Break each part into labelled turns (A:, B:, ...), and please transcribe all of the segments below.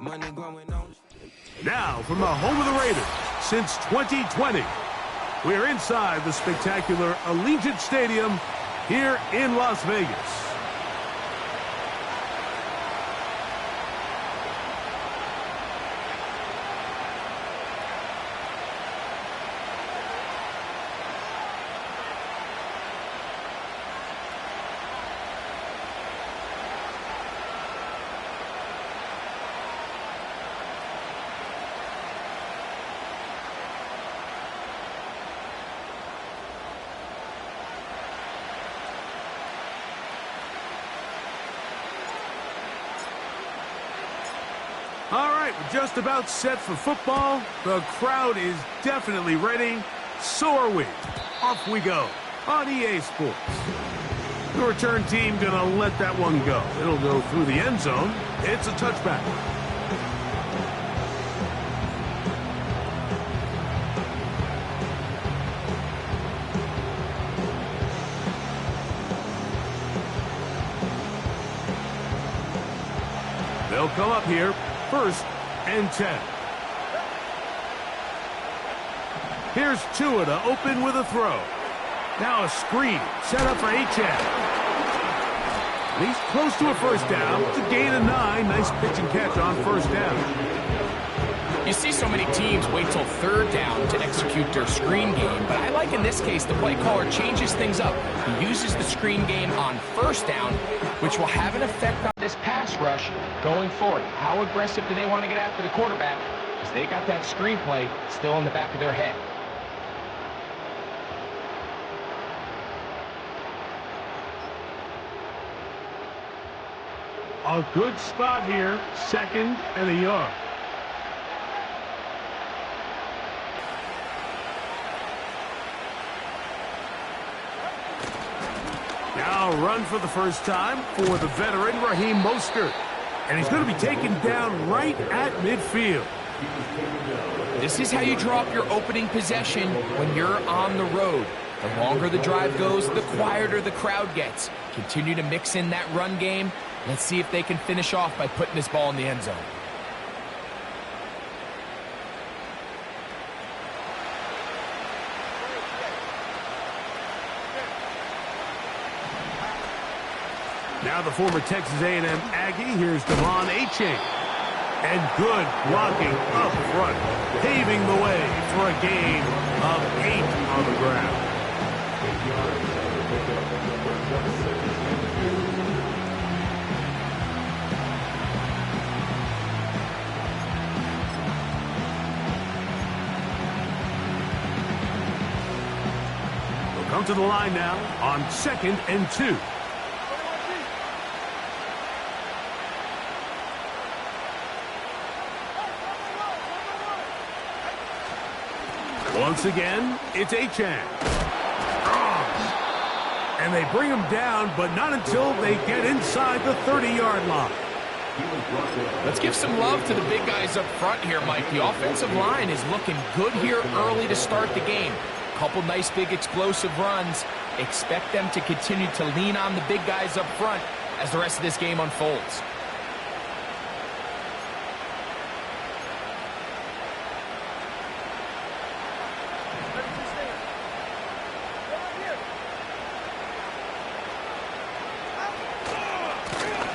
A: Now, from the home of the Raiders, since 2020, we're inside the spectacular Allegiant Stadium here in Las Vegas. All right, we're just about set for football. The crowd is definitely ready. So are we. Off we go on EA Sports. The return team gonna let that one go. It'll go through the end zone. It's a touchback. They'll come up here. 1st and 10. Here's Tua to open with a throw. Now a screen set up for Achane. He's close to a first down. It's a gain of 9. Nice pitch and catch on first down.
B: You see so many teams wait till 3rd down to execute their screen game, but I like in this case the play caller changes things up. He uses the screen game on 1st down, which will have an effect on this pass rush going forward. How aggressive do they want to get after the quarterback? Because they got that screen play still in the back of their head.
A: A good spot here. 2nd and a yard. Now run for the first time for the veteran Raheem Mostert. And he's going to be taken down right at midfield.
B: This is how you draw up your opening possession when you're on the road. The longer the drive goes, the quieter the crowd gets. Continue to mix in that run game. Let's see if they can finish off by putting this ball in the end zone.
A: Now the former Texas A&M Aggie, here's Achane. And good blocking up front, paving the way for a gain of 8 on the ground. We'll come to the line now on 2nd and 2. Once again, it's Achane. And they bring him down, but not until they get inside the 30-yard line.
B: Let's give some love to the big guys up front here, Mike. The offensive line is looking good here early to start the game. Couple nice big explosive runs. Expect them to continue to lean on the big guys up front as the rest of this game unfolds.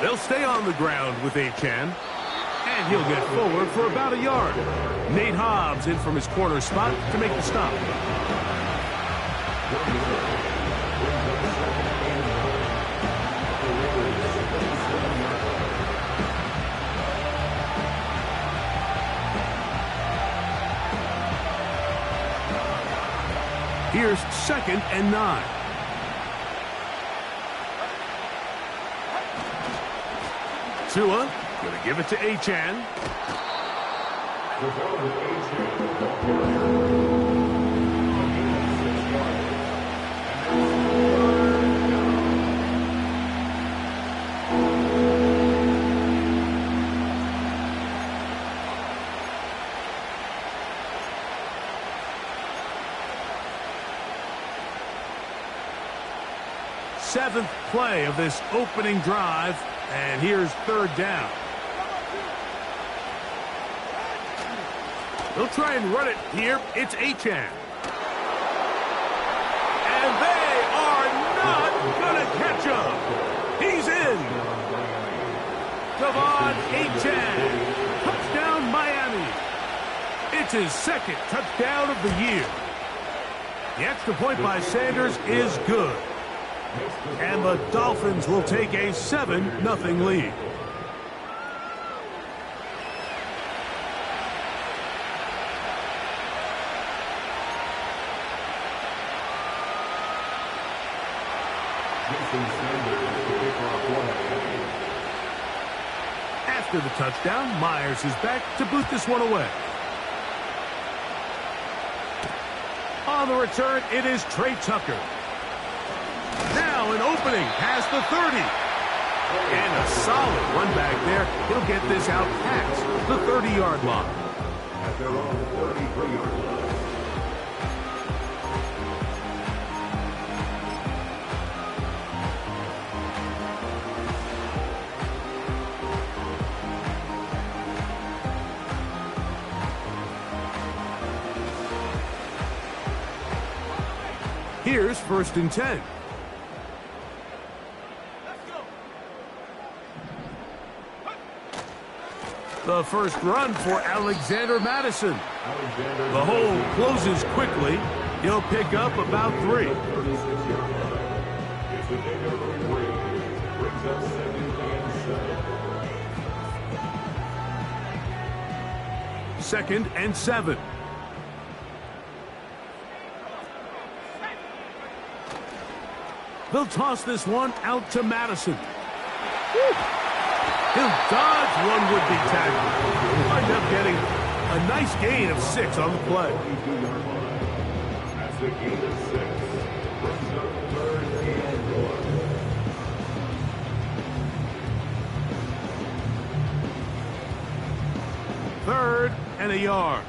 A: They'll stay on the ground with Achane, and he'll get forward for about a yard. Nate Hobbs in from his corner spot to make the stop. Here's 2nd and 9. Tua, gonna give it to Achane. Seventh play of this opening drive, and here's 3rd down. They'll try and run it here. It's Achan. And they are not going to catch him. He's in. Devon Achan. Touchdown, Miami. It's his second touchdown of the year. The extra point by Sanders is good. And the Dolphins will take a 7-0 lead. After the touchdown, Myers is back to boot this one away. On the return, it is Trey Tucker. Now an opening past the 30. And a solid run back there. He'll get this out past the 30-yard line. At their own 33-yard line. Here's 1st and 10. The first run for Alexander Madison. The hole closes quickly. He'll pick up about 3. Second and 7. They'll toss this one out to Madison. Woo. He'll dodge one would-be tackle. He'll wind up getting a nice gain of 6 on the play. That's a gain of 6. Brings up 3rd and 1. 3rd and a yard.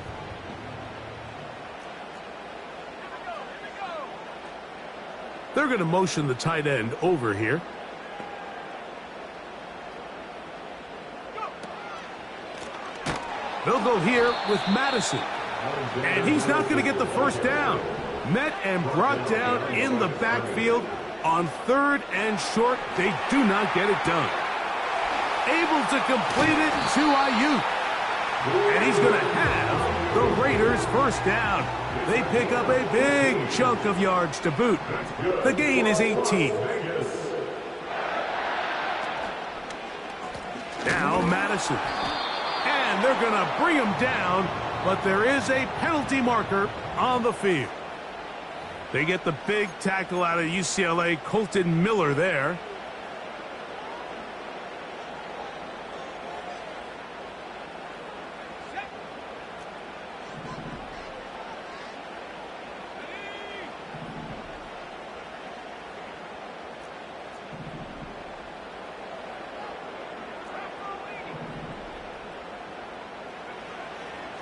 A: They're going to motion the tight end over here. They'll go here with Madison. And he's not going to get the first down. Met and brought down in the backfield on 3rd and short. They do not get it done. Able to complete it to Ayuk. And he's going to have the Raiders first down. They pick up a big chunk of yards to boot. The gain is 18. Now Madison. And they're going to bring him down, but there is a penalty marker on the field. They get the big tackle out of UCLA, Colton Miller there.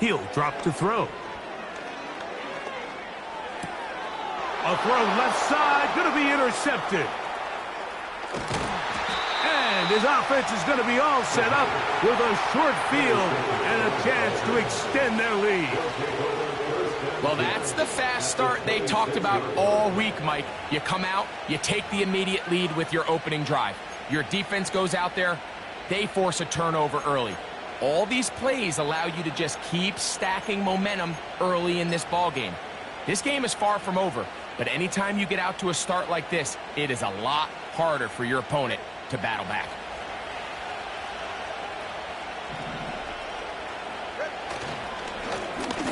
A: He'll drop to throw. A throw left side, going to be intercepted. And his offense is going to be all set up with a short field and a chance to extend their lead.
B: Well, that's the fast start they talked about all week, Mike. You come out, you take the immediate lead with your opening drive. Your defense goes out there, they force a turnover early. All these plays allow you to just keep stacking momentum early in this ball game. This game is far from over, but anytime you get out to a start like this, it is a lot harder for your opponent to battle back.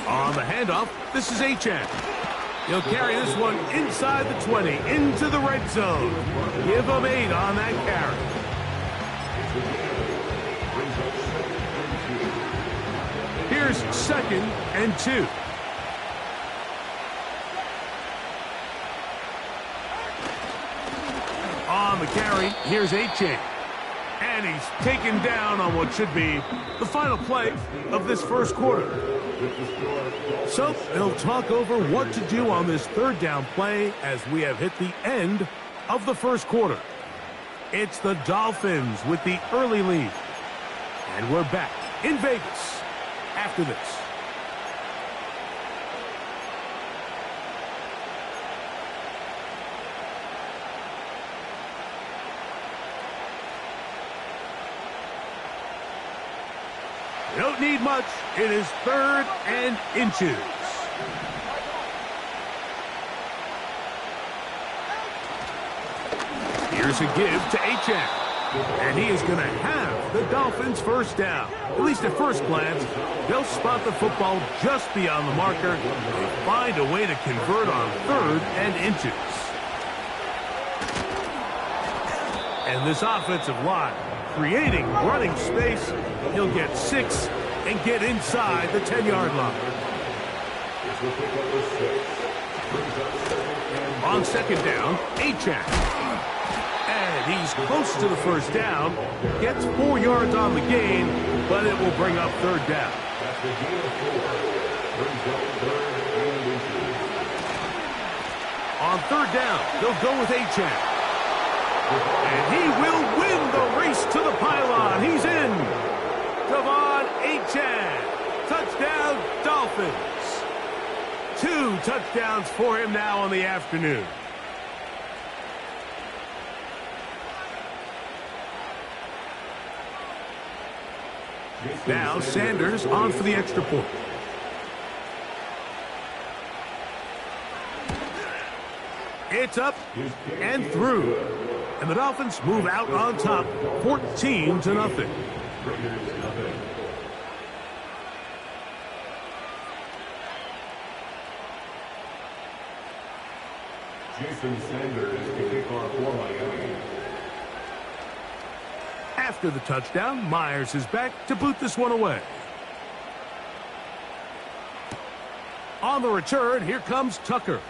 A: On the handoff, this is Achan. He'll carry this one inside the 20, into the red zone. Give him 8 on that carry. Here's 2nd and 2. On the carry, here's Achan. And he's taken down on what should be the final play of this first quarter. So they'll talk over what to do on this 3rd down play as we have hit the end of the first quarter. It's the Dolphins with the early lead. And we're back in Vegas after this. You don't need much. It is 3rd and inches. Here's a give to Achane. And he is going to have the Dolphins first down. At least at first glance, they'll spot the football just beyond the marker. They find a way to convert on 3rd and inches. And this offensive line, creating running space, he'll get 6 and get inside the 10-yard line. On 2nd down, Achane. And he's close to the first down, gets 4 yards on the gain, but it will bring up 3rd down. On 3rd down, they'll go with Achane. And he will win the race to the pylon. He's in. Devon Achane. Touchdown, Dolphins. 2 touchdowns for him now on the afternoon. Now Sanders on for the extra point. It's up and through. And the Dolphins move out on top, 14-0.
C: Jason Sanders to kick off for Miami.
A: After the touchdown, Myers is back to boot this one away. On the return, here comes Tucker.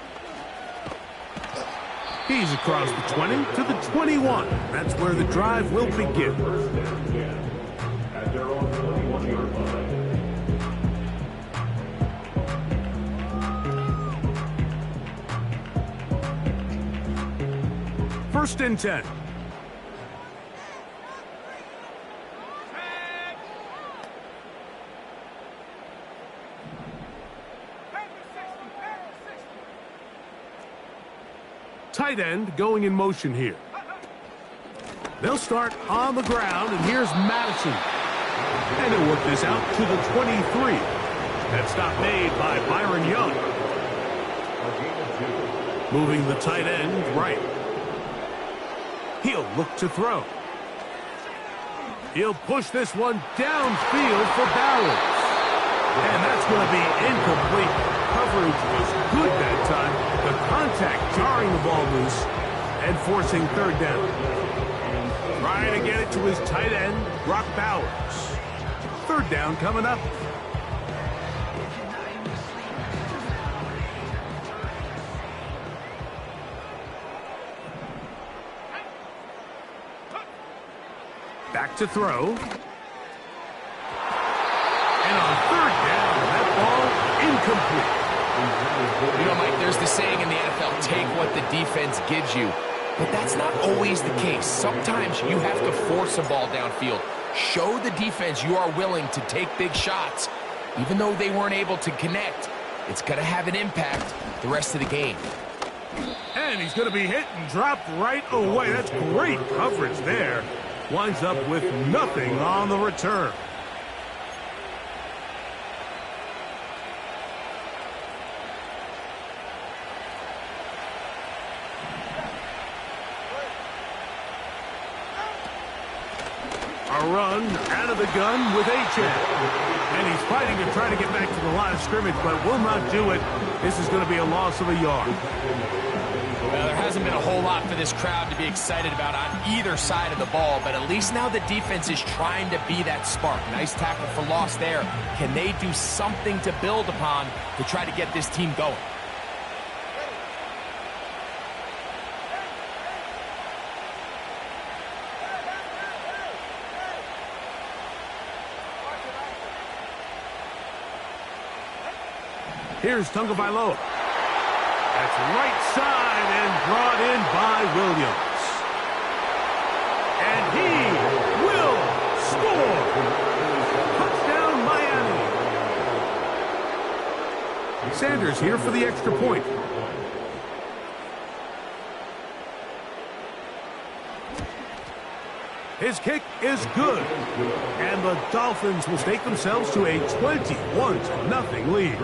A: He's across the 20 to the 21. That's where the drive will begin.
C: At their own 21-yard line.
A: 1st and 10. Tight end going in motion here. They'll start on the ground, and here's Madison. And he'll work this out to the 23. That stop made by Byron Young. Moving the tight end right. He'll look to throw. He'll push this one downfield for Bowers. And that's going to be incomplete. Coverage was good that time. The contact jarring the ball loose and forcing 3rd down. Trying to get it to his tight end, Brock Bowers. 3rd down coming up. Back to throw. And on 3rd down, that ball incomplete.
B: You know, Mike, there's the saying in the NFL, take what the defense gives you. But that's not always the case. Sometimes you have to force a ball downfield. Show the defense you are willing to take big shots. Even though they weren't able to connect, it's going to have an impact the rest of the game.
A: And he's going to be hit and dropped right away. That's great coverage there. Winds up with nothing on the return. A run out of the gun with Achane. And he's fighting to try to get back to the line of scrimmage, but will not do it. This is going to be a loss of a yard.
B: Well, there hasn't been a whole lot for this crowd to be excited about on either side of the ball, but at least now the defense is trying to be that spark. Nice tackle for loss there. Can they do something to build upon to try to get this team going?
A: Here's Tagovailoa. That's right side and brought in by Williams. And he will score. Touchdown, Miami. Sanders here for the extra point. His kick is good. And the Dolphins will stake themselves to a 21-0 lead.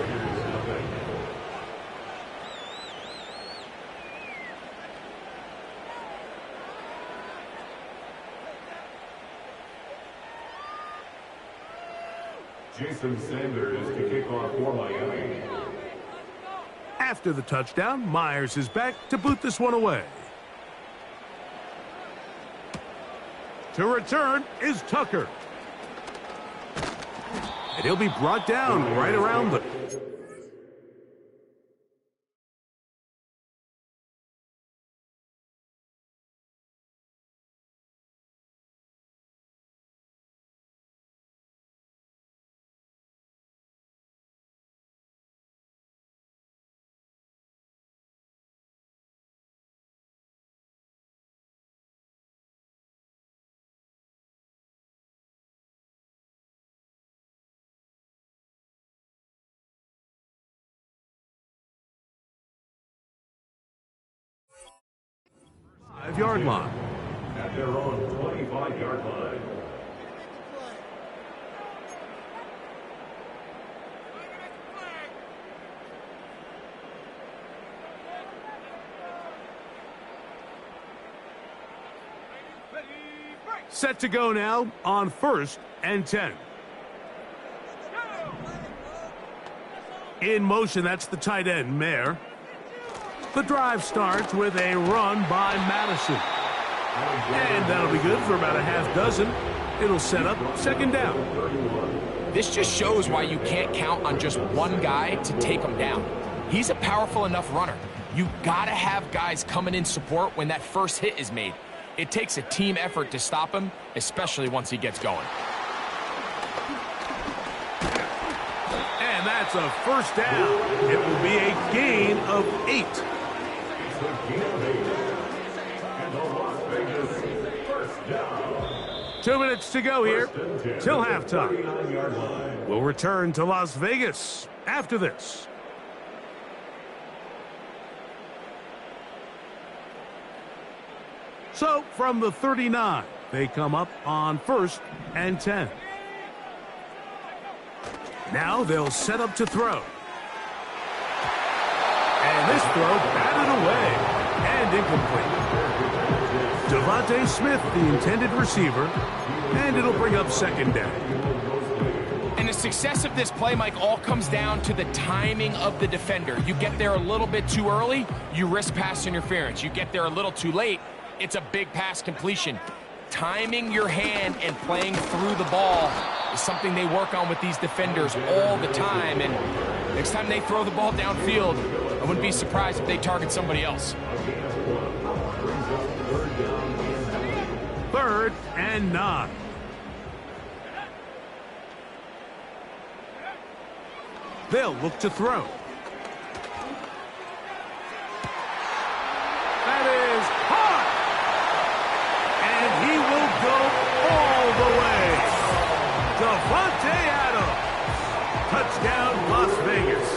C: Jason Sanders to kick off for Miami.
A: After the touchdown, Myers is back to boot this one away. To return is Tucker. And he'll be brought down right around the... Yard line.
C: At their own 25-yard line.
A: Set to go now on 1st and 10. In motion, that's the tight end, Mayer. The drive starts with a run by Madison. And that'll be good for about a half dozen. It'll set up 2nd down.
B: This just shows why you can't count on just one guy to take him down. He's a powerful enough runner. You gotta have guys coming in support when that first hit is made. It takes a team effort to stop him, especially once he gets going.
A: And that's a 1st down. It will be a gain of 8.
C: And the Las Vegas 1st down.
A: 2 minutes to go here till halftime.
C: 39-yard line.
A: We'll return to Las Vegas after this. So from the 39, they come up on 1st and 10. Now they'll set up to throw. And this throw batted away and incomplete. Devontae Smith, the intended receiver, and it'll bring up 2nd down.
B: And the success of this play, Mike, all comes down to the timing of the defender. You get there a little bit too early, you risk pass interference. You get there a little too late, it's a big pass completion. Timing your hand and playing through the ball is something they work on with these defenders all the time. And next time they throw the ball downfield, I wouldn't be surprised if they target somebody else.
A: 3rd and 9. They'll look to throw. That is hot. And he will go all the way. Devontae Adams. Touchdown, Las Vegas.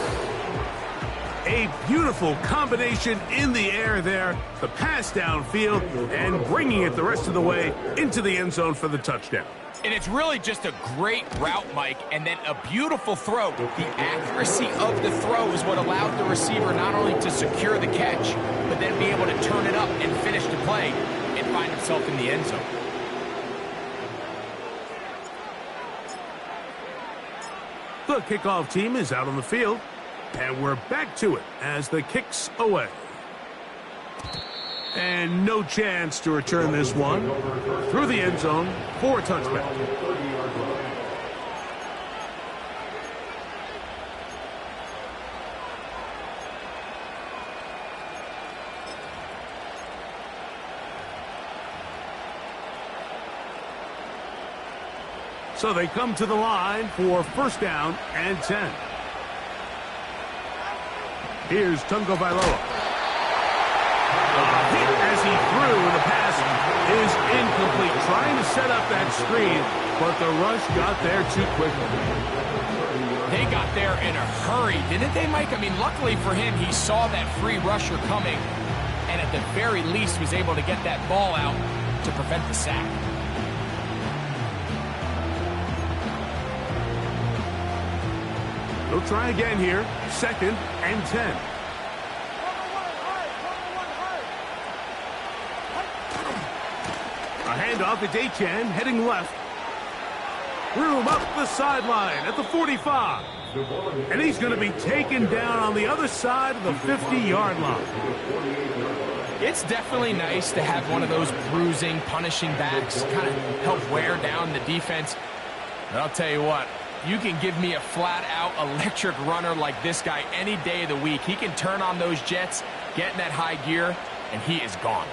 A: A beautiful combination in the air there. The pass downfield and bringing it the rest of the way into the end zone for the touchdown.
B: And it's really just a great route, Mike, and then a beautiful throw. The accuracy of the throw is what allowed the receiver not only to secure the catch, but then be able to turn it up and finish the play and find himself in the end zone.
A: The kickoff team is out on the field, and we're back to it as the kick's away. And no chance to return this one through the end zone for a touchback. So they come to the line for 1st down and 10. Here's Tungo Bailoa. Hit as he threw, and the pass is incomplete. Trying to set up that screen, but the rush got there too quickly.
B: They got there in a hurry, didn't they, Mike? I mean, luckily for him, he saw that free rusher coming, and at the very least was able to get that ball out to prevent the sack.
A: They'll try again here. 2nd and 10. A handoff. It's Achan heading left. Room up the sideline at the 45. And he's going to be taken down on the other side of the 50-yard line.
B: It's definitely nice to have one of those bruising, punishing backs kind of help wear down the defense. But I'll tell you what, you can give me a flat-out electric runner like this guy any day of the week. He can turn on those jets, get in that high gear, and he is gone.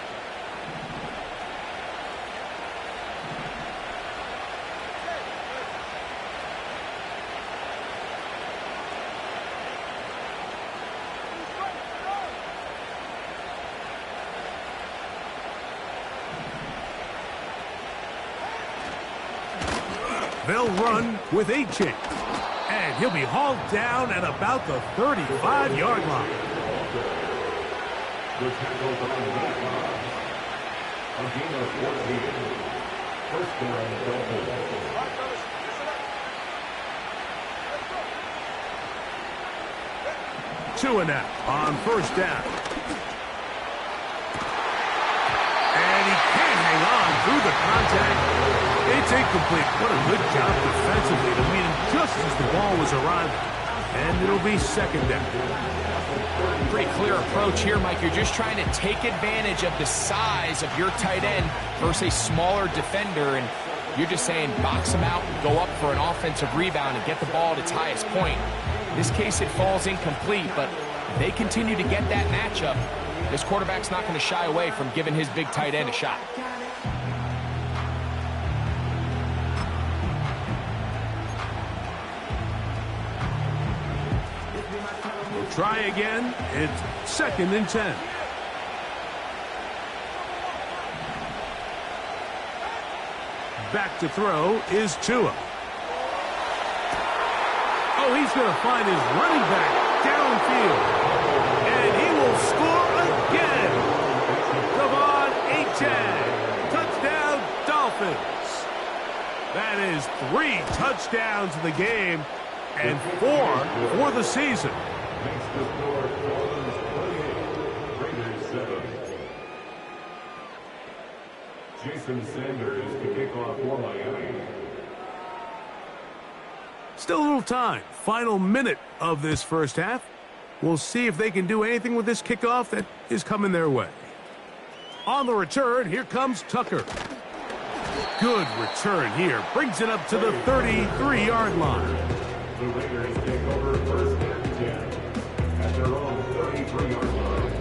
A: They'll run with Achan. And he'll be hauled down at about the 35-yard line.
C: The tackle on that line. A gain of 14. First down, Dolphins.
A: 2 and out on 1st down. And he can't hang on through the contact. It's incomplete. What a good job defensively to meet him just as the ball was arriving. And it'll be 2nd down.
B: Pretty clear approach here, Mike. You're just trying to take advantage of the size of your tight end versus a smaller defender, and you're just saying box him out, go up for an offensive rebound, and get the ball at its highest point. In this case, it falls incomplete, but if they continue to get that matchup, this quarterback's not going to shy away from giving his big tight end a shot.
A: Try again. It's 2nd and 10. Back to throw is Tua. Oh, he's going to find his running back downfield. And he will score again. Devon Achan. Touchdown, Dolphins. That is 3 touchdowns in the game and 4 for the season.
C: Makes the score Dolphins 28, Raiders 7. Jason Sanders to kick off for Miami.
A: Still a little time. Final minute of this first half. We'll see if they can do anything with this kickoff that is coming their way. On the return, here comes Tucker. Good return here. Brings it up to the 33-yard line.
C: The Raiders take over 1st and 10 at their own 33-yard line.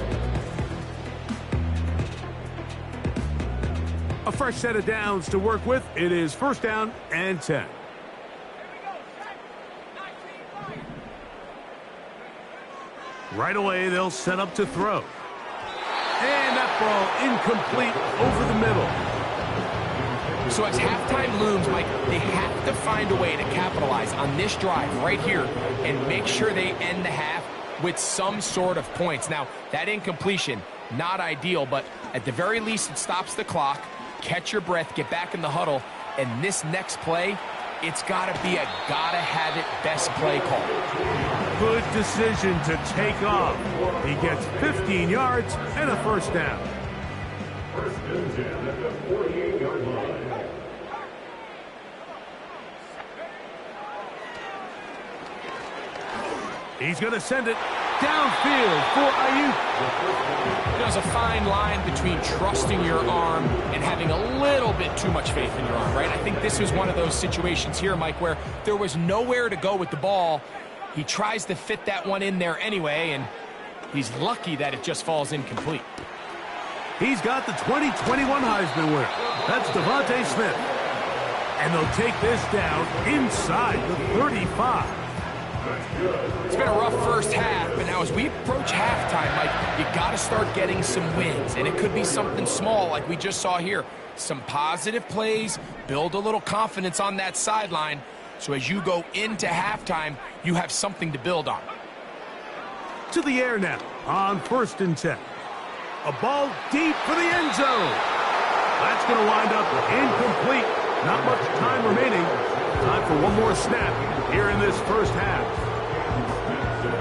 A: A fresh set of downs to work with. It is 1st down and 10. Right away, they'll set up to throw. And that ball incomplete over the middle.
B: So as halftime looms, Mike, they have to find a way to capitalize on this drive right here and make sure they end the half with some sort of points. Now, that incompletion, not ideal, but at the very least, it stops the clock. Catch your breath, get back in the huddle, and this next play, it's got to be a gotta-have-it best play call.
A: Good decision to take off. He gets 15 yards and a 1st down.
C: 1st and 10 at the 48-yard line.
A: He's going to send it downfield for Ayuk.
B: There's a fine line between trusting your arm and having a little bit too much faith in your arm, right? I think this was one of those situations here, Mike, where there was nowhere to go with the ball. He tries to fit that one in there anyway, and he's lucky that it just falls incomplete.
A: He's got the 2021 Heisman winner. That's Devontae Smith. And they'll take this down inside the 35.
B: It's been a rough first half, but now as we approach halftime, Mike, you got to start getting some wins, and it could be something small like we just saw here. Some positive plays, build a little confidence on that sideline, so as you go into halftime, you have something to build on.
A: To the air now on 1st and 10. A ball deep for the end zone. That's going to wind up incomplete. Not much time remaining. Time for one more snap here in this first half.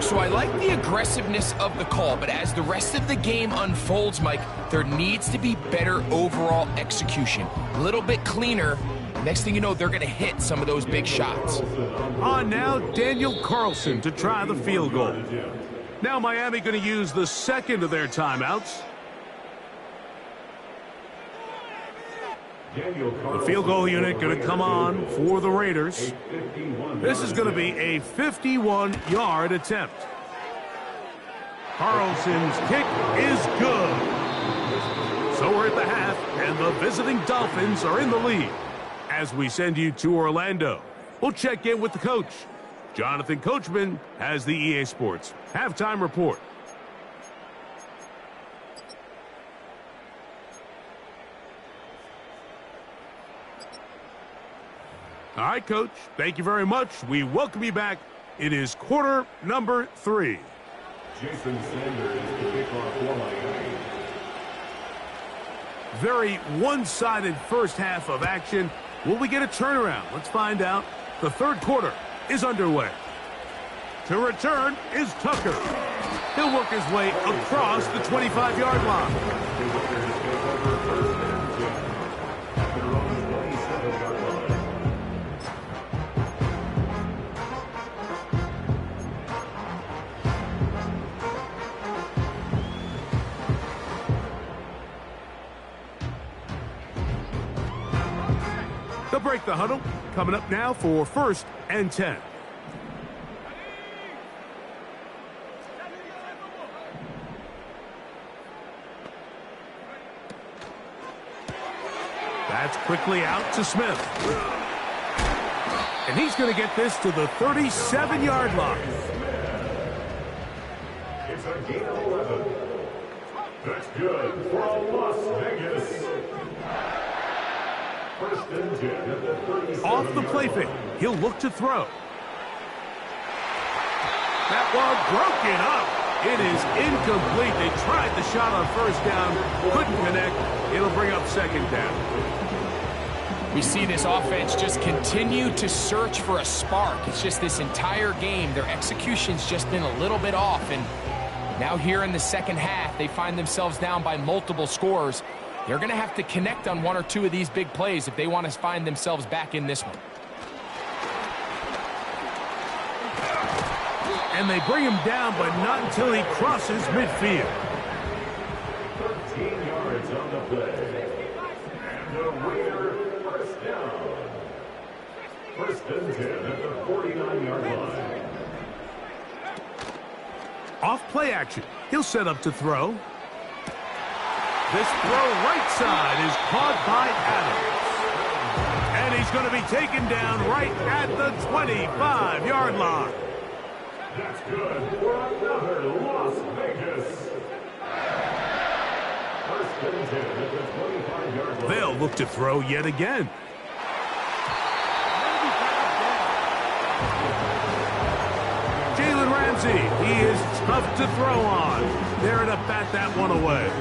B: So I like the aggressiveness of the call, but as the rest of the game unfolds, Mike, there needs to be better overall execution. A little bit cleaner. Next thing you know, they're going to hit some of those big shots.
A: On now, Daniel Carlson to try the field goal. Now Miami going to use the second of their timeouts. The field goal unit going to come on for the Raiders. This is going to be a 51-yard attempt. Carlson's kick is good. So we're at the half, and the visiting Dolphins are in the lead. As we send you to Orlando, we'll check in with the coach. Jonathan Coachman has the EA Sports halftime report. All right, Coach, thank you very much. We welcome you back. It is quarter number 3.
C: Jason Sanders, the kickoff for Miami.
A: Very one-sided first half of action. Will we get a turnaround? Let's find out. The third quarter is underway. To return is Tucker. He'll work his way across the 25-yard line. They'll break the huddle. Coming up now for 1st and 10. That's quickly out to Smith. And he's going to get this to the 37-yard line.
C: It's a gain of 11. That's good for a Las Vegas. First and 10 at the 37.
A: Off the play fake. He'll look to throw. That ball broken up. It is incomplete. They tried the shot on first down. Couldn't connect. It'll bring up second down.
B: We see this offense just continue to search for a spark. It's just this entire game, their execution's just been a little bit off. And now here in the second half, they find themselves down by multiple scores. They're going to have to connect on one or two of these big plays if they want to find themselves back in this one.
A: And they bring him down, but not until he crosses midfield.
C: 13 yards on the play. And the Raiders first down. First and 10 at the 49-yard line.
A: Off play action. He'll set up to throw. This throw right side is caught by Adams. And he's going to be taken down right at the 25-yard line.
C: That's good for another Las Vegas. First and 10 at the 25-yard line.
A: They'll look to throw yet again. Jalen Ramsey, he is tough to throw on. There to bat that one away.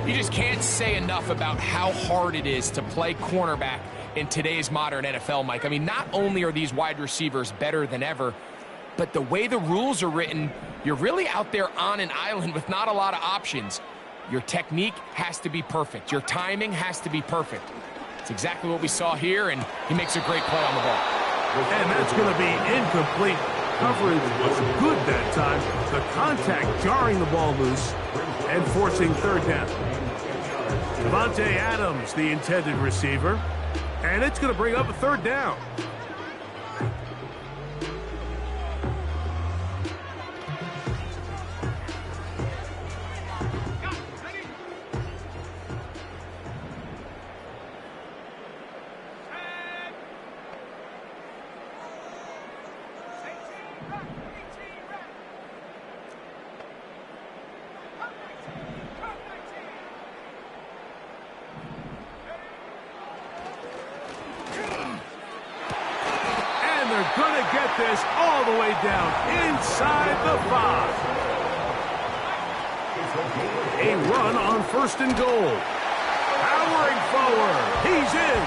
B: You just can't say enough about how hard it is to play cornerback in today's modern NFL, Mike. I mean, not only are these wide receivers better than ever, but the way the rules are written, you're really out there on an island with not a lot of options. Your technique has to be perfect. Your timing has to be perfect. It's exactly what we saw here, and he makes a great play on the ball.
A: And that's going to be incomplete. Coverage was good that time. The contact jarring the ball loose and forcing third down. Devontae Adams, the intended receiver. And it's going to bring up a third down. Going to get this all the way down inside the 5. A run on 1st and goal. Powering forward. He's in.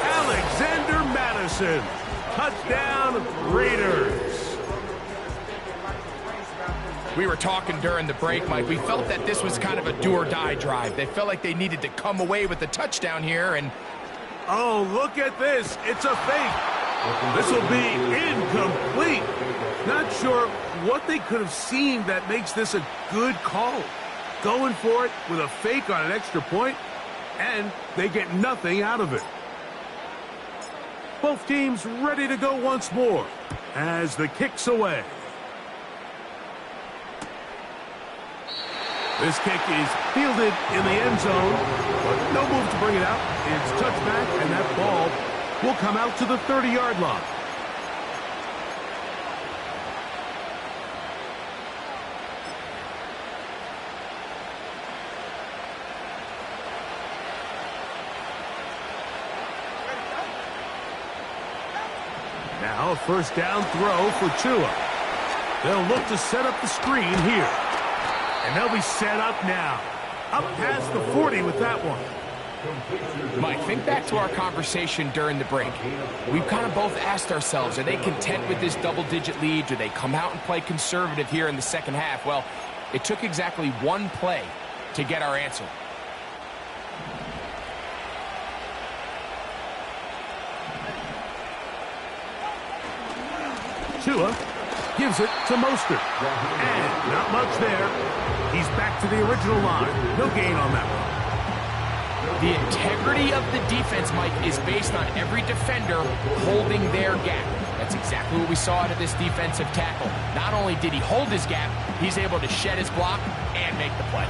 A: Alexander Madison. Touchdown, Raiders.
B: We were talking during the break, Mike. We felt that this was kind of a do-or-die drive. They felt like they needed to come away with the touchdown here, and...
A: Oh, look at this. It's a fake. This will be incomplete. Not sure what they could have seen that makes this a good call. Going for it with a fake on an extra point, and they get nothing out of it. Both teams ready to go once more as the kick's away. This kick is fielded in the end zone, but no move to bring it out. It's touchback, and that ball will come out to the 30-yard line. Now a first down throw for Tua. They'll look to set up the screen here. And they'll be set up now. Up past the 40 with that one.
B: Mike, think back to our conversation during the break. We've kind of both asked ourselves, are they content with this double-digit lead? Do they come out and play conservative here in the second half? Well, it took exactly one play to get our answer.
A: Tua gives it to Mostert. And not much there. He's back to the original line. No gain on that one.
B: The integrity of the defense, Mike, is based on every defender holding their gap. That's exactly what we saw out of this defensive tackle. Not only did he hold his gap, he's able to shed his block and make the play.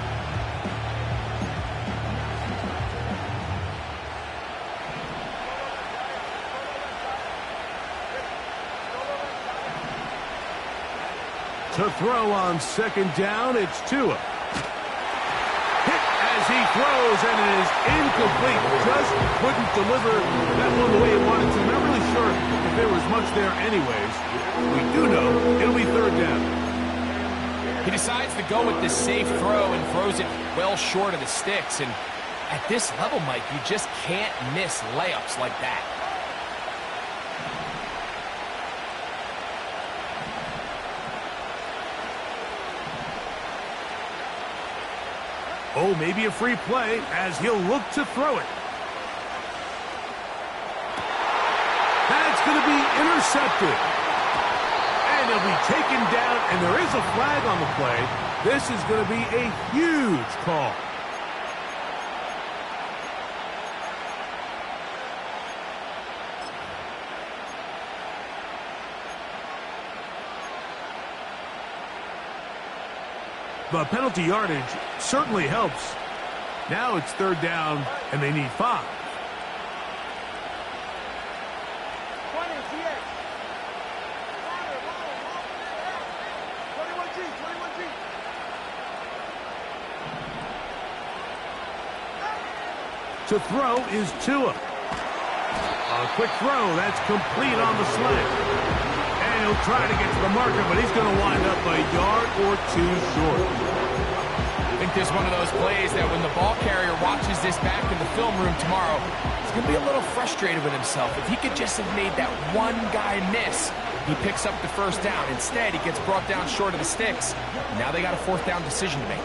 A: To throw on second down, it's Tua. Hit as he throws, and it is incomplete. Just couldn't deliver that one the way he wanted to. Not really sure if there was much there anyways. We do know it'll be third down.
B: He decides to go with the safe throw and throws it well short of the sticks. And at this level, Mike, you just can't miss layups like that.
A: Oh, maybe a free play as he'll look to throw it. That's going to be intercepted. And he'll be taken down, and there is a flag on the play. This is going to be a huge call. The penalty yardage certainly helps. Now it's third down, and they need 5. To throw is Tua. A quick throw. That's complete on the slant. And he'll try to get to the marker, but he's going to wind up a yard or 2 short.
B: I think this is one of those plays that when the ball carrier watches this back in the film room tomorrow, he's going to be a little frustrated with himself. If he could just have made that one guy miss, he picks up the first down. Instead, he gets brought down short of the sticks. Now they got a fourth down decision to make.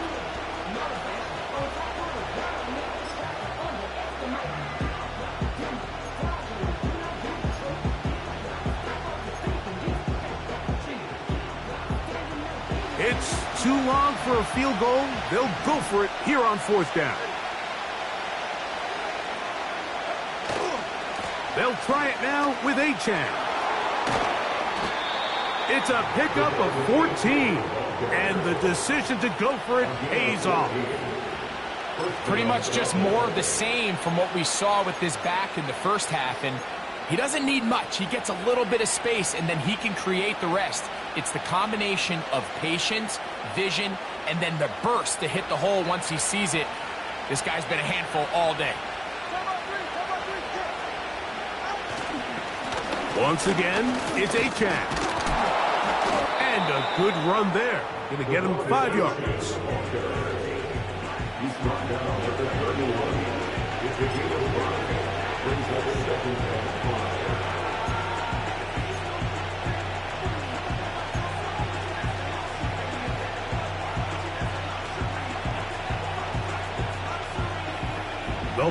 A: It's too long for a field goal. They'll go for it here on fourth down. They'll try it now with Achane. It's a pickup of 14. And the decision to go for it pays off.
B: Pretty much just more of the same from what we saw with this back in the first half. And he doesn't need much. He gets a little bit of space, and then he can create the rest. It's the combination of patience, vision, and then the burst to hit the hole once he sees it. This guy's been a handful all day.
A: Once again, it's Achane. And a good run there. Going to get him 5 yards.
C: He's brought down at the 31. It's a gain of 5. Brings up second and 5.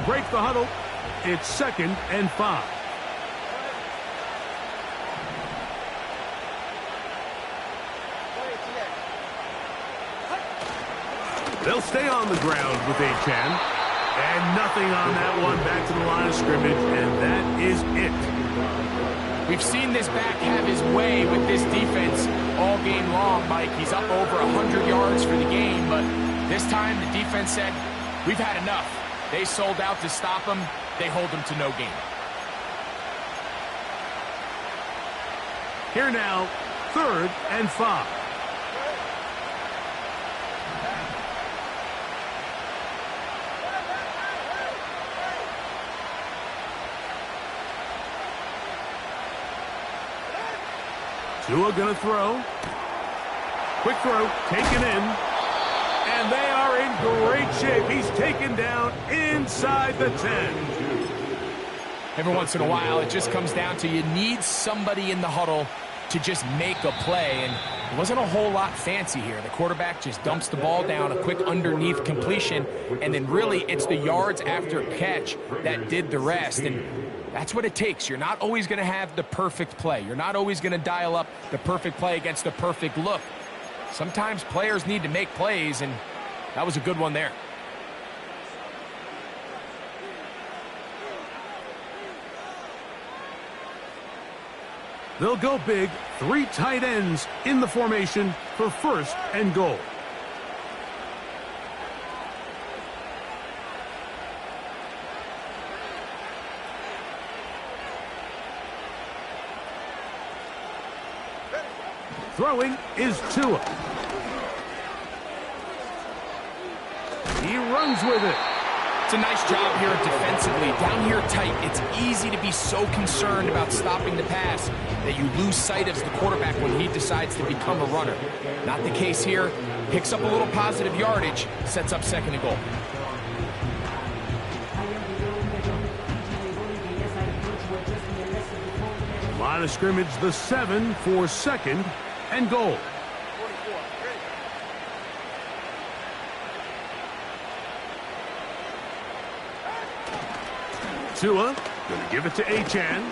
A: break the huddle. It's 2nd and 5. They'll stay on the ground with Achan. And nothing on that one. Back to the line of scrimmage, and that is it.
B: We've seen this back have his way with this defense all game long, Mike. He's up over 100 yards for the game, but this time the defense said, we've had enough. They sold out to stop him. They hold him to no gain.
A: Here now, 3rd and 5. Tua gonna throw. Quick throw, taken in. And they are in great shape. He's taken down inside the 10.
B: Every once in a while, it just comes down to you need somebody in the huddle to just make a play. And it wasn't a whole lot fancy here. The quarterback just dumps the ball down, a quick underneath completion, and then really it's the yards after catch that did the rest. And that's what it takes. You're not always going to have the perfect play. You're not always going to dial up the perfect play against the perfect look. Sometimes players need to make plays, and that was a good one there.
A: They'll go big, 3 tight ends in the formation for 1st and goal. Throwing is Tua. He runs with it.
B: It's a nice job here defensively. Down here tight, it's easy to be so concerned about stopping the pass that you lose sight of the quarterback when he decides to become a runner. Not the case here. Picks up a little positive yardage, sets up 2nd and goal.
A: Line of scrimmage, the 7 for 2nd and goal. Tua gonna give it to Achan,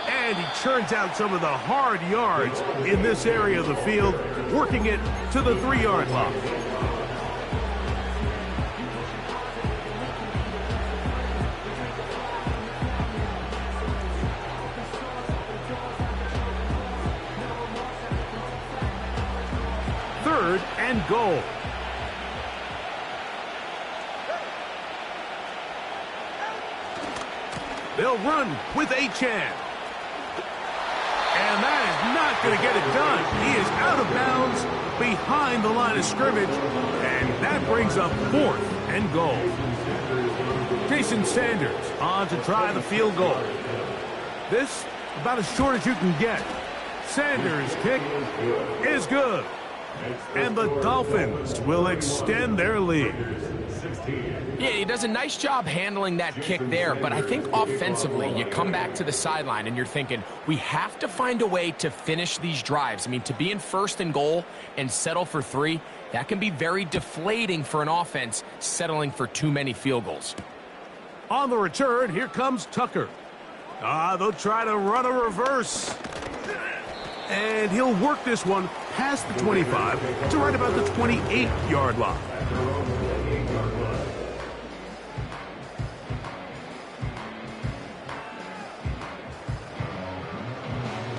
A: and he churns out some of the hard yards in this area of the field, working it to the 3-yard line. Third and goal. They'll run with Achan. And that is not going to get it done. He is out of bounds behind the line of scrimmage. And that brings up 4th and goal. Jason Sanders on to try the field goal. This about as short as you can get. Sanders' kick is good. And the Dolphins will extend their lead.
B: Yeah, he does a nice job handling that kick there, but I think offensively, you come back to the sideline and you're thinking, we have to find a way to finish these drives. I mean, to be in 1st and goal and settle for 3, that can be very deflating for an offense settling for too many field goals.
A: On the return, here comes Tucker. They'll try to run a reverse. And he'll work this one past the 25 to right about the 28-yard line.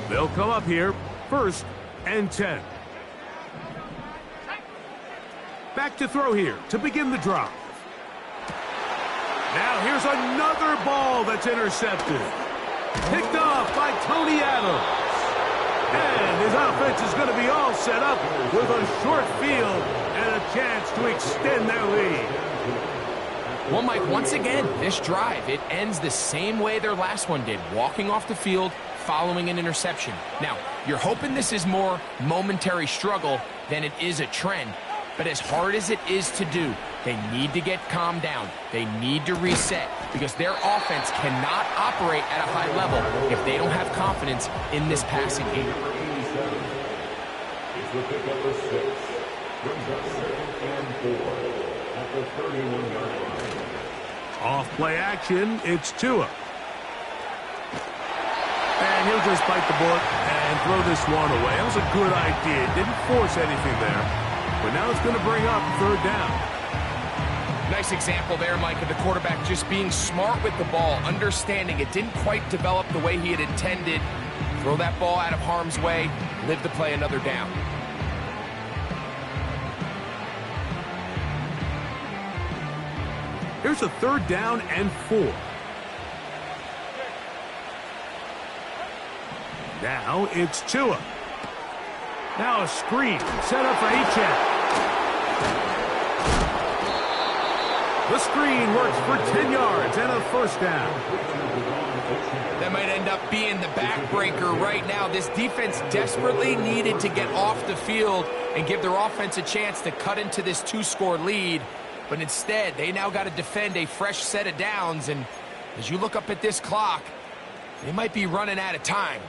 A: They'll come up here, 1st and 10. Back to throw here to begin the drive. Now here's another ball that's intercepted. Picked off by Tony Adams. And his offense is going to be all set up with a short field and a chance to extend their lead.
B: Well, Mike, once again, this drive, it ends the same way their last one did, walking off the field, following an interception. Now, you're hoping this is more momentary struggle than it is a trend, but as hard as it is to do, they need to get calmed down. They need to reset because their offense cannot operate at a high level if they don't have confidence in this passing game.
C: It's the pick number 6. Brings up 2nd and 4 at the 31-yard line.
A: Off play action, it's Tua. And he'll just bite the bullet and throw this one away. That was a good idea. Didn't force anything there. But now it's going to bring up third down.
B: Nice example there, Mike, of the quarterback just being smart with the ball, understanding it didn't quite develop the way he had intended. Throw that ball out of harm's way, live to play another down.
A: Here's a third down and 4. Now it's Tua. Now a screen set up for Achane. The screen works for 10 yards and a first down.
B: That might end up being the backbreaker right now. This defense desperately needed to get off the field and give their offense a chance to cut into this 2-score lead. But instead, they now got to defend a fresh set of downs. And as you look up at this clock, they might be running out of time.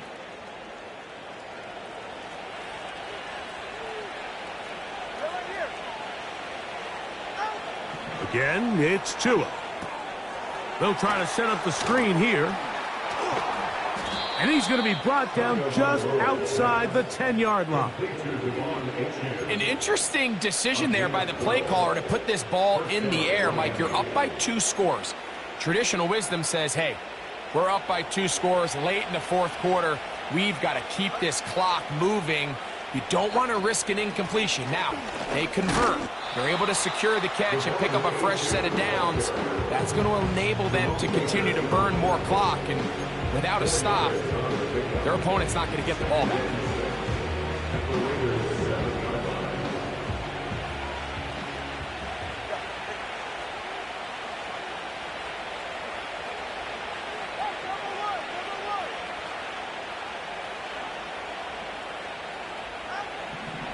A: Again, it's Tua. They'll try to set up the screen here. And he's going to be brought down just outside the 10-yard line.
B: An interesting decision there by the play caller to put this ball in the air. Mike, you're up by 2 scores. Traditional wisdom says, hey, we're up by 2 scores late in the fourth quarter. We've got to keep this clock moving. You don't want to risk an incompletion. Now, they convert. They're able to secure the catch and pick up a fresh set of downs. That's going to enable them to continue to burn more clock. And without a stop, their opponent's not going to get the ball back.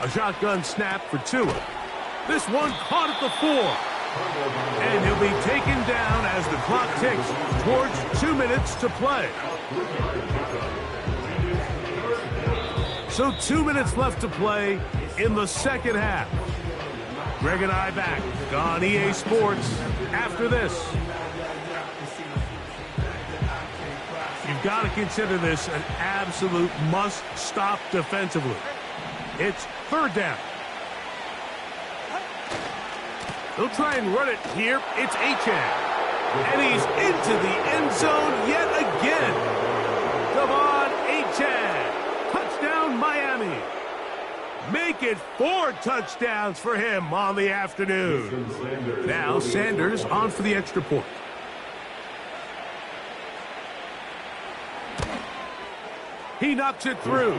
A: A shotgun snap for Tua. This one caught at the 4. And he'll be taken down as the clock ticks towards 2 minutes to play. So 2 minutes left to play in the second half. Greg and I back on EA Sports after this. You've got to consider this an absolute must-stop defensively. It's third down. They'll try and run it here. It's Achane. And he's into the end zone yet again. Devon Achane. Touchdown, Miami. Make it 4 touchdowns for him on the afternoon. Now Sanders on for the extra point. He knocks it through.